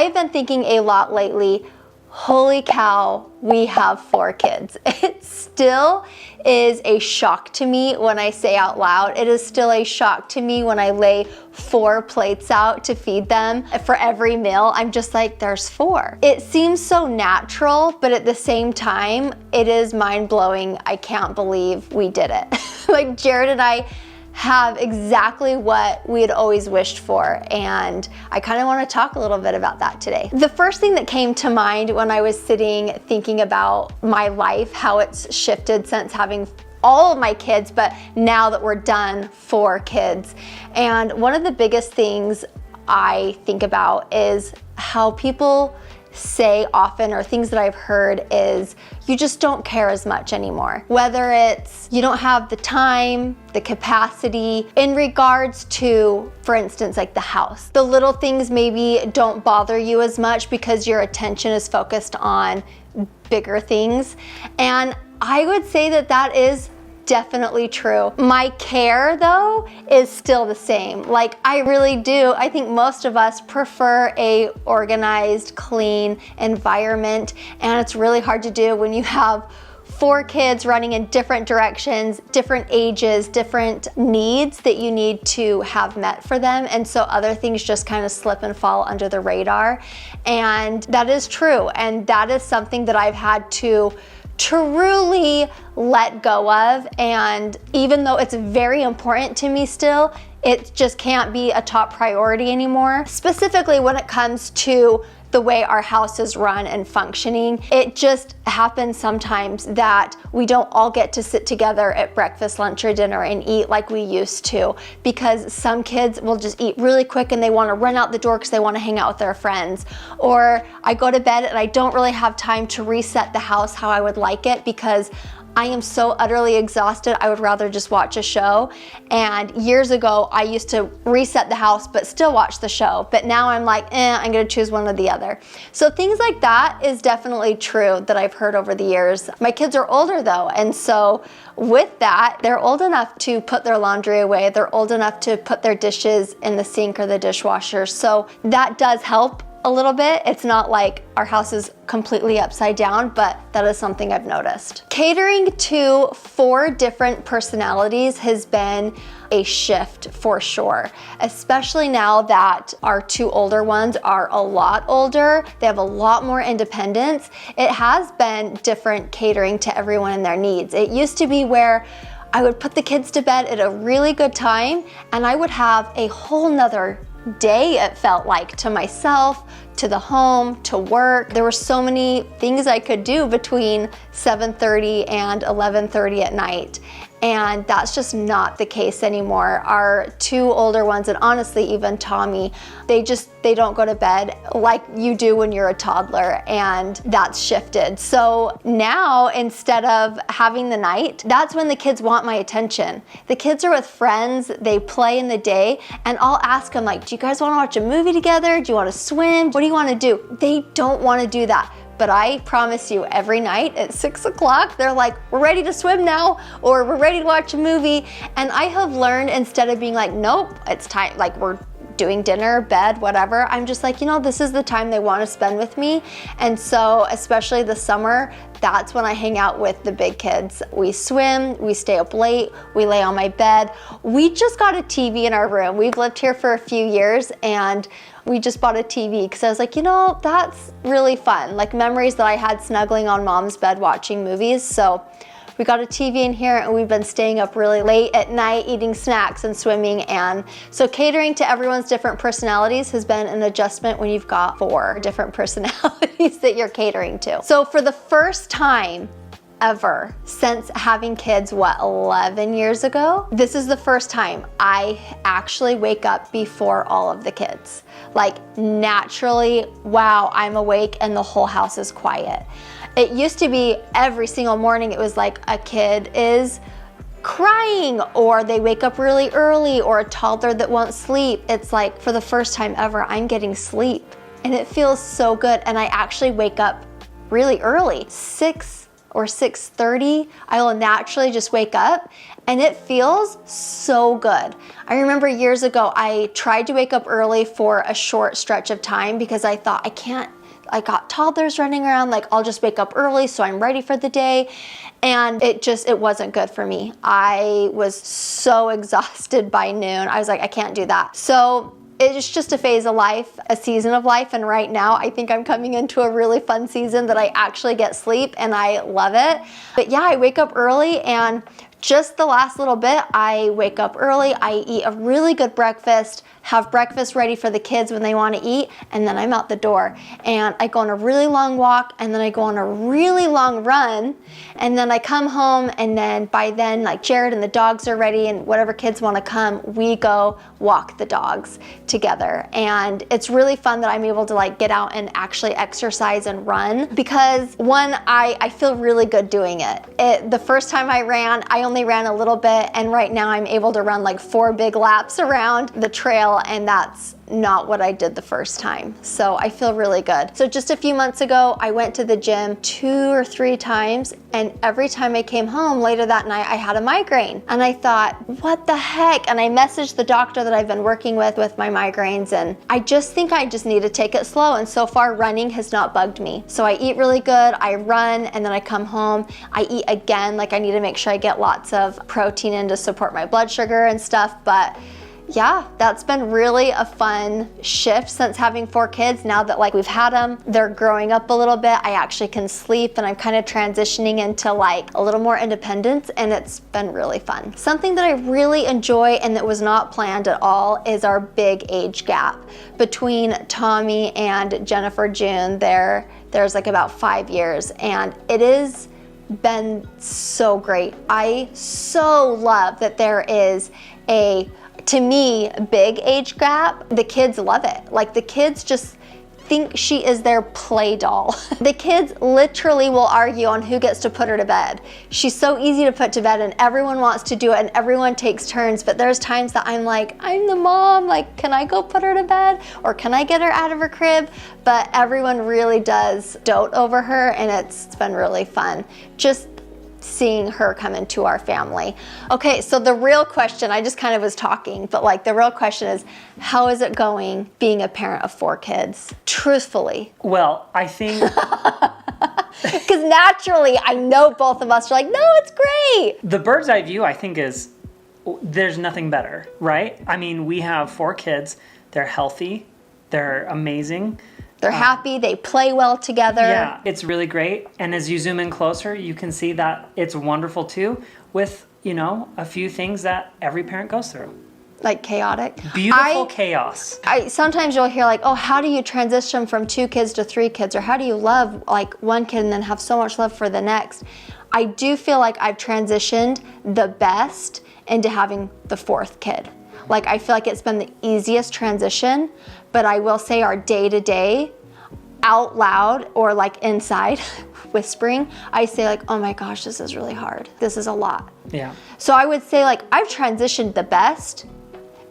I've been thinking a lot lately, holy cow, we have 4 kids. It still is a shock to me when I say out loud. It is still a shock to me when I lay 4 plates out to feed them for every meal. I'm just like, there's 4. It seems so natural, but at the same time, it is mind-blowing. I can't believe we did it. Like, Jared and I have exactly what we had always wished for, and I kind of want to talk a little bit about that today. The first thing that came to mind when I was sitting thinking about my life, how it's shifted since having all of my kids, but now that we're done 4 kids. And one of the biggest things I think about is how people say often, or things that I've heard, is you just don't care as much anymore. Whether it's you don't have the time, the capacity, in regards to, for instance, like the house. The little things maybe don't bother you as much because your attention is focused on bigger things. And I would say that that is definitely true. My care, though, is still the same. Like, I really do. I think most of us prefer a organized, clean environment, and it's really hard to do when you have 4 kids running in different directions, different ages, different needs that you need to have met for them. And so other things just kind of slip and fall under the radar. And that is true. And that is something that I've had to truly let go of. And even though it's very important to me still, it just can't be a top priority anymore. Specifically when it comes to the way our house is run and functioning, it just happens sometimes that we don't all get to sit together at breakfast, lunch, or dinner and eat like we used to, because some kids will just eat really quick and they want to run out the door because they want to hang out with their friends. Or I go to bed and I don't really have time to reset the house how I would like it because I am so utterly exhausted, I would rather just watch a show. And years ago, I used to reset the house but still watch the show. But now I'm like, I'm gonna choose one or the other. So things like that is definitely true that I've heard over the years. My kids are older though, and so with that, they're old enough to put their laundry away. They're old enough to put their dishes in the sink or the dishwasher. So that does help a little bit. It's not like our house is completely upside down, but that is something I've noticed. Catering to 4 different personalities has been a shift for sure, especially now that our 2 older ones are a lot older. They have a lot more independence. It has been different catering to everyone and their needs. It used to be where I would put the kids to bed at a really good time and I would have a whole nother day, it felt like, to myself, to the home, to work. There were so many things I could do between 7:30 and 11:30 at night. And that's just not the case anymore. Our 2 older ones, and honestly even Tommy, they don't go to bed like you do when you're a toddler, and that's shifted. So now, instead of having the night, that's when the kids want my attention. The kids are with friends, they play in the day, and I'll ask them like, do you guys wanna watch a movie together? Do you wanna swim? What do you wanna do? They don't wanna do that. But I promise you, every night at 6 o'clock, they're like, we're ready to swim now, or we're ready to watch a movie. And I have learned, instead of being like, nope, it's time, like we're doing dinner, bed, whatever, I'm just like, this is the time they want to spend with me. And so, especially the summer, that's when I hang out with the big kids. We swim, we stay up late, we lay on my bed. We just got a TV in our room. We've lived here for a few years, and we just bought a TV because I was like, that's really fun. Like memories that I had snuggling on mom's bed watching movies. So we got a TV in here and we've been staying up really late at night eating snacks and swimming. And so catering to everyone's different personalities has been an adjustment when you've got 4 different personalities that you're catering to. So for the first time ever since having kids, 11 years ago, this is the first time I actually wake up before all of the kids. Like naturally, wow, I'm awake and the whole house is quiet. It used to be every single morning it was like a kid is crying, or they wake up really early, or a toddler that won't sleep. It's like, for the first time ever, I'm getting sleep and it feels so good. And I actually wake up really early, 6 or 6:30, I will naturally just wake up, and it feels so good. I remember years ago, I tried to wake up early for a short stretch of time because I thought, I got toddlers running around, like I'll just wake up early so I'm ready for the day. And it wasn't good for me. I was so exhausted by noon. I was like, I can't do that. So it's just a phase of life, a season of life. And right now I think I'm coming into a really fun season that I actually get sleep and I love it. But yeah, I wake up early, and just the last little bit, I wake up early, I eat a really good breakfast, have breakfast ready for the kids when they want to eat, and then I'm out the door. And I go on a really long walk, and then I go on a really long run, and then I come home, and then by then, like Jared and the dogs are ready, and whatever kids want to come, we go walk the dogs together. And it's really fun that I'm able to like get out and actually exercise and run, because one, I feel really good doing it. The first time I ran, I only ran a little bit, and right now I'm able to run like 4 big laps around the trail, and that's not what I did the first time. So I feel really good. So just a few months ago, I went to the gym 2 or 3 times, and every time I came home later that night, I had a migraine. And I thought, what the heck? And I messaged the doctor that I've been working with my migraines, and I just think I just need to take it slow. And so far, running has not bugged me. So I eat really good, I run, and then I come home, I eat again. Like I need to make sure I get lots of protein in to support my blood sugar and stuff. But yeah, that's been really a fun shift since having 4 kids. Now that like we've had them, they're growing up a little bit, I actually can sleep, and I'm kind of transitioning into like a little more independence, and it's been really fun. Something that I really enjoy and that was not planned at all is our big age gap between Tommy and Jennifer June. There's like about 5 years, and it is been so great. I so love that there is to me, big age gap. The kids love it. Like the kids just think she is their play doll. The kids literally will argue on who gets to put her to bed. She's so easy to put to bed, and everyone wants to do it, and everyone takes turns. But there's times that I'm like, I'm the mom, like, can I go put her to bed? Or can I get her out of her crib? But everyone really does dote over her, and it's been really fun. Just seeing her come into our family. Okay, so the real question, I just kind of was talking, but like the real question is, how is it going being a parent of 4 kids? Truthfully. Well, I think... Because naturally, I know both of us are like, no, it's great. The bird's eye view, I think, is there's nothing better, right? I mean, we have 4 kids. They're healthy. They're amazing. They're happy, they play well together. Yeah, it's really great. And as you zoom in closer, you can see that it's wonderful too, with, a few things that every parent goes through. Like chaotic. Beautiful chaos. Sometimes you'll hear like, oh, how do you transition from 2 kids to 3 kids? Or how do you love like 1 kid and then have so much love for the next? I do feel like I've transitioned the best into having the 4th kid. Like I feel like it's been the easiest transition, but I will say our day-to-day out loud or like inside whispering, I say like, oh my gosh, this is really hard. This is a lot. Yeah. So I would say like I've transitioned the best,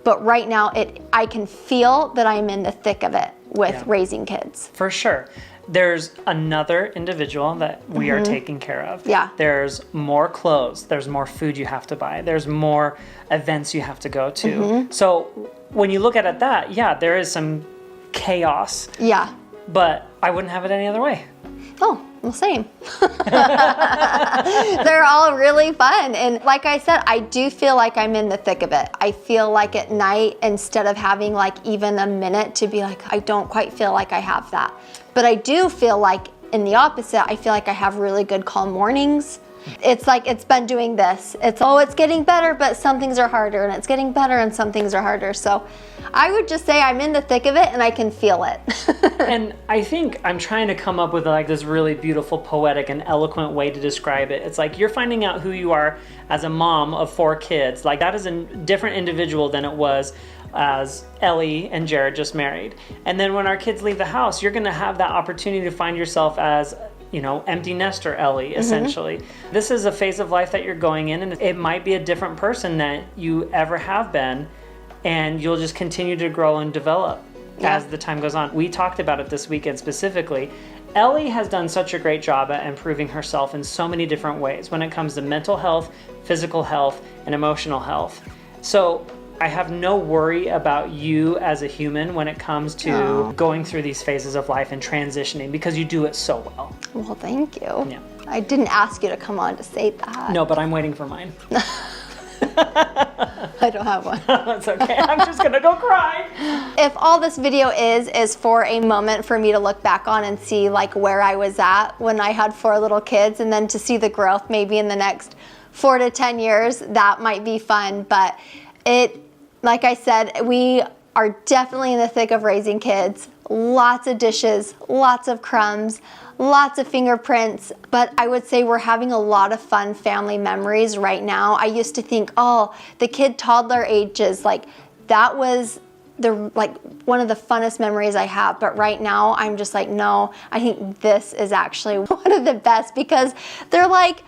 but right now I can feel that I'm in the thick of it with raising kids. For sure. There's another individual that we are taking care of. Yeah. There's more clothes. There's more food you have to buy. There's more events you have to go to. So when you look at it there is some chaos. Yeah. But I wouldn't have it any other way. Oh, well, same. They're all really fun. And like I said, I do feel like I'm in the thick of it. I feel like at night, instead of having like even a minute to be like, I don't quite feel like I have that. But I do feel like in the opposite, I feel like I have really good calm mornings. It's like it's been doing this. It's getting better, but some things are harder, and it's getting better and some things are harder. So I would just say I'm in the thick of it and I can feel it. And I think I'm trying to come up with like this really beautiful, poetic and eloquent way to describe it. It's like you're finding out who you are as a mom of 4 kids. Like that is a different individual than it was as Ellie and Jared just married. And then when our kids leave the house, you're going to have that opportunity to find yourself as empty nester Ellie, essentially. This is a phase of life that you're going in, and it might be a different person that you ever have been, and you'll just continue to grow and develop. as the time goes on. We talked about it this weekend specifically. Ellie has done such a great job at improving herself in so many different ways when it comes to mental health, physical health, and emotional health. So I have no worry about you as a human when it comes to going through these phases of life and transitioning, because you do it so well. Well, thank you. Yeah. I didn't ask you to come on to say that. No, but I'm waiting for mine. I don't have one. That's okay. I'm just gonna go cry. If all this video is for a moment for me to look back on and see like where I was at when I had 4 little kids, and then to see the growth maybe in the next 4 to 10 years, that might be fun. But like I said, we are definitely in the thick of raising kids. Lots of dishes, lots of crumbs, lots of fingerprints, but I would say we're having a lot of fun family memories right now. I used to think, oh, the kid toddler ages, like that was one of the funnest memories I have. But right now I'm just like, no, I think this is actually one of the best, because they're like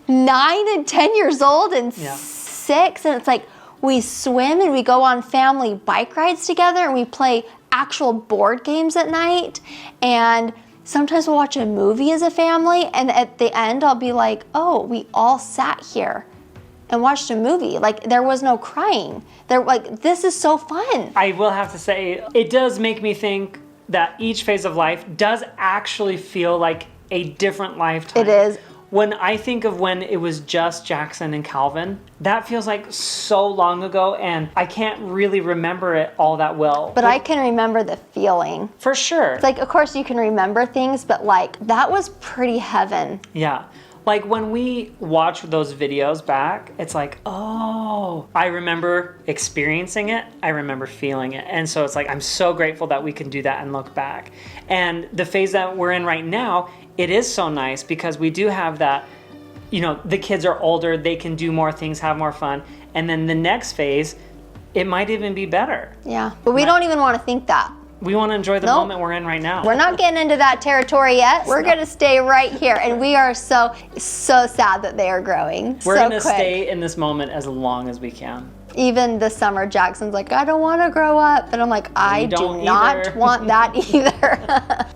9 and 10 years old and 6, and it's like we swim and we go on family bike rides together and we play actual board games at night, and sometimes we'll watch a movie as a family, and at the end I'll be like, oh, we all sat here and watched a movie. Like there was no crying. This is so fun. I will have to say, it does make me think that each phase of life does actually feel like a different lifetime. It is. When I think of when it was just Jackson and Calvin, that feels like so long ago, and I can't really remember it all that well. But I can remember the feeling. For sure. It's like, of course you can remember things, but like that was pretty heaven. Yeah. Like when we watch those videos back, it's like, oh, I remember experiencing it. I remember feeling it. And so it's like, I'm so grateful that we can do that and look back. And the phase that we're in right now, it is so nice because we do have that, the kids are older, they can do more things, have more fun. And then the next phase, it might even be better. Yeah, but we don't even want to think that. We want to enjoy the moment we're in right now. We're not getting into that territory yet. We're going to stay right here. And we are so sad that they are growing. We're going to stay in this moment as long as we can. Even this summer, Jackson's like, I don't want to grow up. And I'm like, I do not want that either.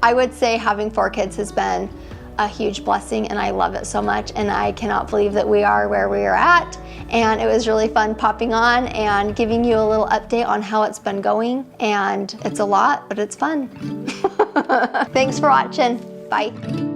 I would say having 4 kids has been a huge blessing, and I love it so much. And I cannot believe that we are where we are at. And it was really fun popping on and giving you a little update on how it's been going. And it's a lot, but it's fun. Thanks for watching. Bye.